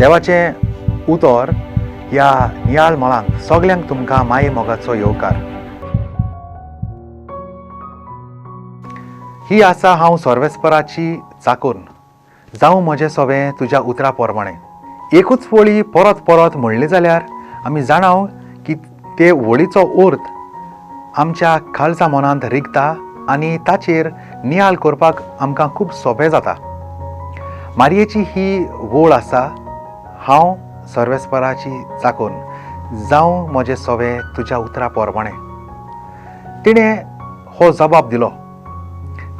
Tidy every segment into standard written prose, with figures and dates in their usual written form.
देवाचें उतर ह्या नियाळ मळांत सगल्यांक तुमकां माये मोगाचो येवकार. ही आसा हांव सर्वेस्पराची चाकून, जावं म्हजें सोवें तुज्या उतरा पोरमाणें. एकूच वळी परत परत म्हणली जाल्यार आमी जाणाव की ते वळीचो अर्थ आमच्या खालच्या मनांत रिगता आनी ताचेर नियाळ करपाक आमकां खूब सोंपें जाता. मारयेची ही वळ आसा, हांव सर्वेस्पराची चाकून, जावं म्हजें सोवें तुज्या उतरा पोरमाणें. तिणें हो जबाब दिलो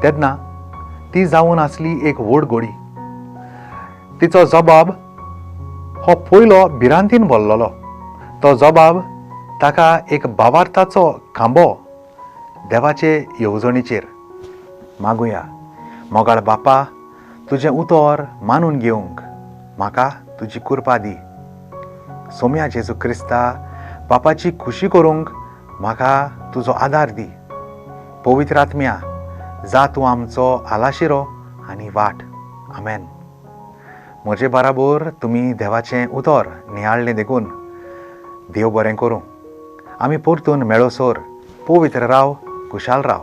तेन्ना ती जावन आसली एक व्हड घोडी. तिचो जबाब हो पयलो भिरांतीन भरलेलो. तो जबाब ताका एक भावार्थाचो खांबो देवाचे येवजणीचेर. मागुया. मोगाळ बापा, तुजें उतर मानून घेवंक म्हाका तुजी कृपा दी. सोम्या जेजू क्रिस्ता, बापाची खुशी करूंक म्हाका तुजो आदार दी. पवित्र आत्म्या, जा तूं आमचो आलाशिरो आनी वाट. आमेन. म्हजे बाराबर तुमी देवाचें उतर नियाळ्ळें देखून देव बरें करूं. आमी परतून मेळोसोर पवित्र राव, खुशाल राव.